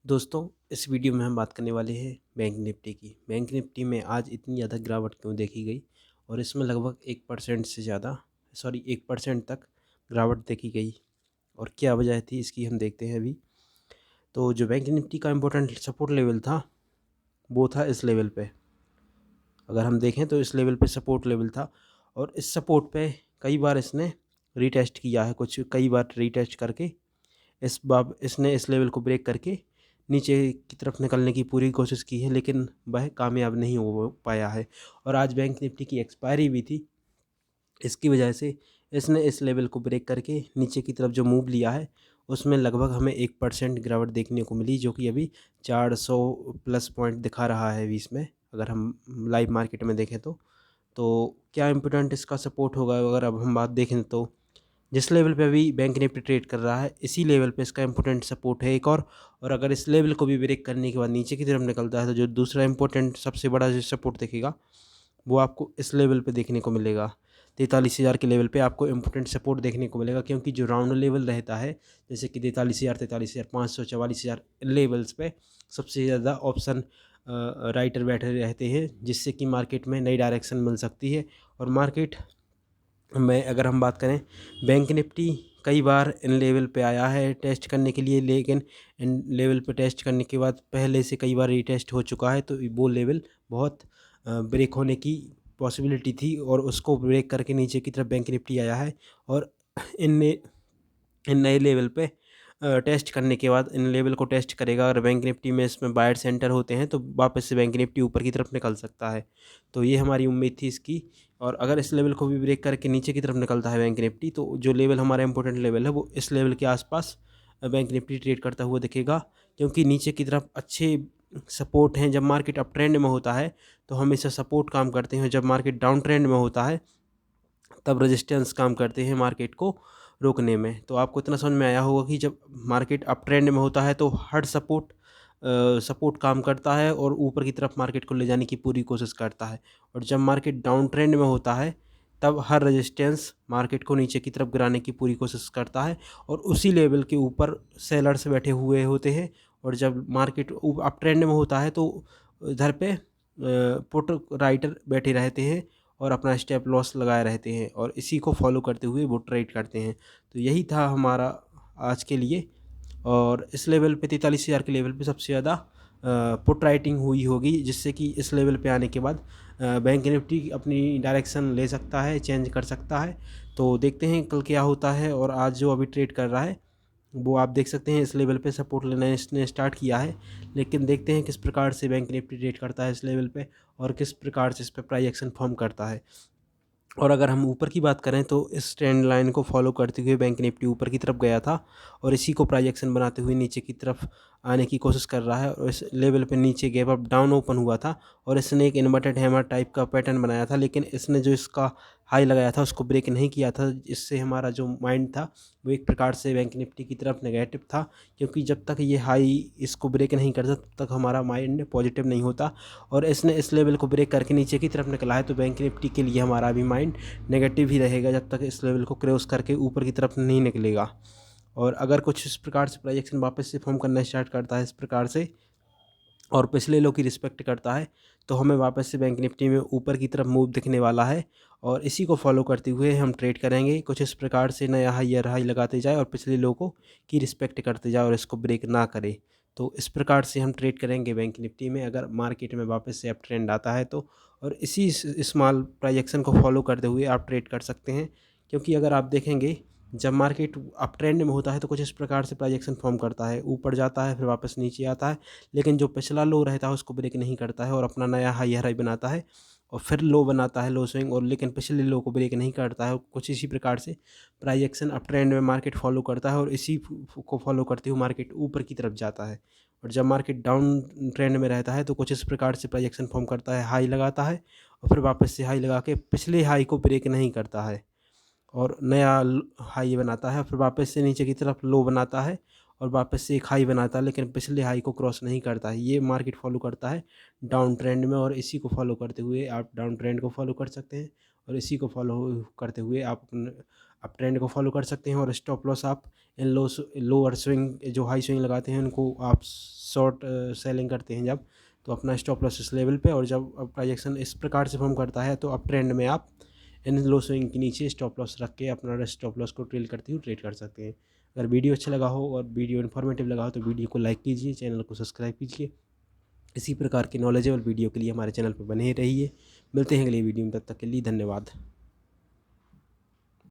दोस्तों, इस वीडियो में हम बात करने वाले हैं बैंक निफ्टी की। बैंक निफ्टी में आज इतनी ज़्यादा गिरावट क्यों देखी गई और इसमें लगभग 1% से ज़्यादा 1% तक गिरावट देखी गई और क्या वजह थी इसकी हम देखते हैं अभी। तो जो बैंक निफ्टी का इम्पोर्टेंट सपोर्ट लेवल था वो था इस लेवल पे। अगर हम देखें तो इस लेवल पे सपोर्ट लेवल था और इस सपोर्ट पे कई बार इसने रीटेस्ट किया है, कई बार रीटेस्ट करके इस बार इसने इस लेवल को ब्रेक करके नीचे की तरफ निकलने की पूरी कोशिश की है, लेकिन वह कामयाब नहीं हो पाया है। और आज बैंक निफ्टी की एक्सपायरी भी थी, इसकी वजह से इसने इस लेवल को ब्रेक करके नीचे की तरफ जो मूव लिया है उसमें लगभग हमें 1% गिरावट देखने को मिली, जो कि अभी 400 प्लस पॉइंट दिखा रहा है 20 में। अगर हम लाइव मार्केट में देखें तो क्या इम्पोर्टेंट इसका सपोर्ट होगा, अगर अब हम बात देखें तो जिस लेवल पे अभी बैंक निफ्टी ट्रेड कर रहा है इसी लेवल पे इसका इम्पोर्टेंट सपोर्ट है एक और अगर इस लेवल को भी ब्रेक करने के बाद नीचे की तरफ निकलता है तो जो दूसरा इम्पोर्टेंट सबसे बड़ा जो सपोर्ट दिखेगा वो आपको इस लेवल पे देखने को मिलेगा। 43,000 के लेवल पे आपको इम्पोर्टेंट सपोर्ट देखने को मिलेगा, क्योंकि जो राउंड लेवल रहता है जैसे कि 43,500, 44,000 लेवल्स पे सबसे ज़्यादा ऑप्शन राइटर बैठे रहते हैं, जिससे कि मार्केट में नई डायरेक्शन मिल सकती है। और मार्केट में अगर हम बात करें, बैंक निफ्टी कई बार इन लेवल पे आया है टेस्ट करने के लिए, लेकिन इन लेवल पे टेस्ट करने के बाद पहले से कई बार रीटेस्ट हो चुका है, तो वो लेवल बहुत ब्रेक होने की पॉसिबिलिटी थी और उसको ब्रेक करके नीचे की तरफ बैंक निफ्टी आया है। और इन इन नए लेवल पे टेस्ट करने के बाद इन लेवल को टेस्ट करेगा। अगर बैंक निफ्टी में इसमें बायर सेंटर होते हैं तो वापस से बैंक निफ्टी ऊपर की तरफ निकल सकता है। तो ये हमारी उम्मीद थी इसकी। और अगर इस लेवल को भी ब्रेक करके नीचे की तरफ निकलता है बैंक निफ्टी, तो जो लेवल हमारा इंपॉर्टेंट लेवल है वो इस लेवल के आसपास बैंक निफ्टी ट्रेड करता हुआ दिखेगा, क्योंकि नीचे की तरफ अच्छे सपोर्ट हैं। जब मार्केट अप ट्रेंड में होता है तो हमेशा सपोर्ट काम करते हैं, जब मार्केट डाउन ट्रेंड में होता है तब रेजिस्टेंस काम करते हैं मार्केट को रोकने में। तो आपको इतना समझ में आया होगा कि जब मार्केट अप ट्रेंड में होता है तो हर सपोर्ट काम करता है और ऊपर की तरफ मार्केट को ले जाने की पूरी कोशिश करता है। और जब मार्केट डाउन ट्रेंड में होता है तब हर रेजिस्टेंस मार्केट को नीचे की तरफ गिराने की पूरी कोशिश करता है और उसी लेवल के ऊपर सेलर्स बैठे हुए होते हैं। और जब मार्केट अप ट्रेंड में होता है तो इधर पे पुट राइटर बैठे रहते हैं और अपना स्टेप लॉस लगाए रहते हैं और इसी को फॉलो करते हुए वो ट्रेड करते हैं। तो यही था हमारा आज के लिए। और इस लेवल पे 43,000 के लेवल पे सबसे ज़्यादा पुट राइटिंग हुई होगी, जिससे कि इस लेवल पे आने के बाद बैंक निफ्टी अपनी डायरेक्शन ले सकता है, चेंज कर सकता है। तो देखते हैं कल क्या होता है। और आज जो अभी ट्रेड कर रहा है वो आप देख सकते हैं इस लेवल पे सपोर्ट लेना इसने स्टार्ट किया है, लेकिन देखते हैं किस प्रकार से बैंक निफ्टी ट्रेड करता है इस लेवल पे और किस प्रकार से इस पे प्राइस एक्शन फॉर्म करता है। और अगर हम ऊपर की बात करें तो इस ट्रेंड लाइन को फॉलो करते हुए बैंक निफ्टी ऊपर की तरफ गया था और इसी को प्राइस एक्शन बनाते हुए नीचे की तरफ आने की कोशिश कर रहा है। और इस लेवल पे नीचे गैप अप डाउन ओपन हुआ था और इसने एक इन्वर्टेड हैमर टाइप का पैटर्न बनाया था, लेकिन इसने जो इसका हाई लगाया था उसको ब्रेक नहीं किया था। इससे हमारा जो माइंड था वो एक प्रकार से बैंक निफ्टी की तरफ नेगेटिव था, क्योंकि जब तक ये हाई इसको ब्रेक नहीं करता तब तक हमारा माइंड पॉजिटिव नहीं होता। और इसने इस लेवल को ब्रेक करके नीचे की तरफ निकला है तो बैंक निफ्टी के लिए हमारा भी माइंड नेगेटिव ही रहेगा जब तक इस लेवल को क्रॉस करके ऊपर की तरफ नहीं निकलेगा। और अगर कुछ इस प्रकार से प्राइस एक्शन वापस से फॉर्म करना स्टार्ट करता है इस प्रकार से और पिछले लो की रिस्पेक्ट करता है, तो हमें वापस से बैंक निफ्टी में ऊपर की तरफ मूव दिखने वाला है। और इसी को फॉलो करते हुए हम ट्रेड करेंगे। कुछ इस प्रकार से नया हाई हाई लगाते जाए और पिछले लो को की रिस्पेक्ट करते जाए और इसको ब्रेक ना करे। तो इस प्रकार से हम ट्रेड करेंगे बैंक निफ्टी में अगर मार्केट में वापस से अप ट्रेंड आता है तो। और इसी स्मॉल प्राइस एक्शन को फॉलो करते हुए आप ट्रेड कर सकते हैं, क्योंकि अगर आप देखेंगे जब मार्केट अप ट्रेंड में होता है तो कुछ इस प्रकार से प्राइस एक्शन फॉर्म करता है, ऊपर जाता है फिर वापस नीचे आता है, लेकिन जो पिछला लो रहता है उसको ब्रेक नहीं करता है और अपना नया हाई हाई बनाता है और फिर लो बनाता है लो स्विंग, और लेकिन पिछले लो को ब्रेक नहीं करता है। कुछ इसी प्रकार से प्राइस एक्शन अप ट्रेंड में मार्केट फॉलो करता है और इसी को फॉलो करते हुए मार्केट ऊपर की तरफ जाता है। और जब मार्केट डाउन ट्रेंड में रहता है तो कुछ इस प्रकार से प्राइस एक्शन फॉर्म करता है, हाई लगाता है और फिर वापस से हाई लगा के पिछले हाई को ब्रेक नहीं करता है और नया हाई बनाता है, फिर वापस से नीचे की तरफ लो बनाता है और वापस से एक हाई बनाता है, लेकिन पिछले हाई को क्रॉस नहीं करता है। ये मार्केट फॉलो करता है डाउन ट्रेंड में और इसी को फॉलो करते हुए आप डाउन ट्रेंड को फॉलो कर सकते हैं और इसी को फॉलो करते हुए आप आप ट्रेंड को फॉलो कर सकते हैं। और स्टॉप लॉस आप इन लोअर स्विंग जो हाई स्विंग लगाते हैं उनको आप शॉर्ट सेलिंग करते हैं जब, तो अपना स्टॉप लॉस इस लेवल पे, और जब प्राइजेक्शन इस प्रकार से फॉर्म करता है तो अप ट्रेंड में आप इन लो स्विंग के नीचे स्टॉप लॉस रख के अपना स्टॉप लॉस को ट्रेल करते हुए ट्रेड कर सकते हैं। अगर वीडियो अच्छा लगा हो और वीडियो इन्फॉर्मेटिव लगा हो तो वीडियो को लाइक कीजिए, चैनल को सब्सक्राइब कीजिए। इसी प्रकार के नॉलेजेबल वीडियो के लिए हमारे चैनल पर बने रहिए। मिलते हैं अगली वीडियो में, तब तक के लिए धन्यवाद।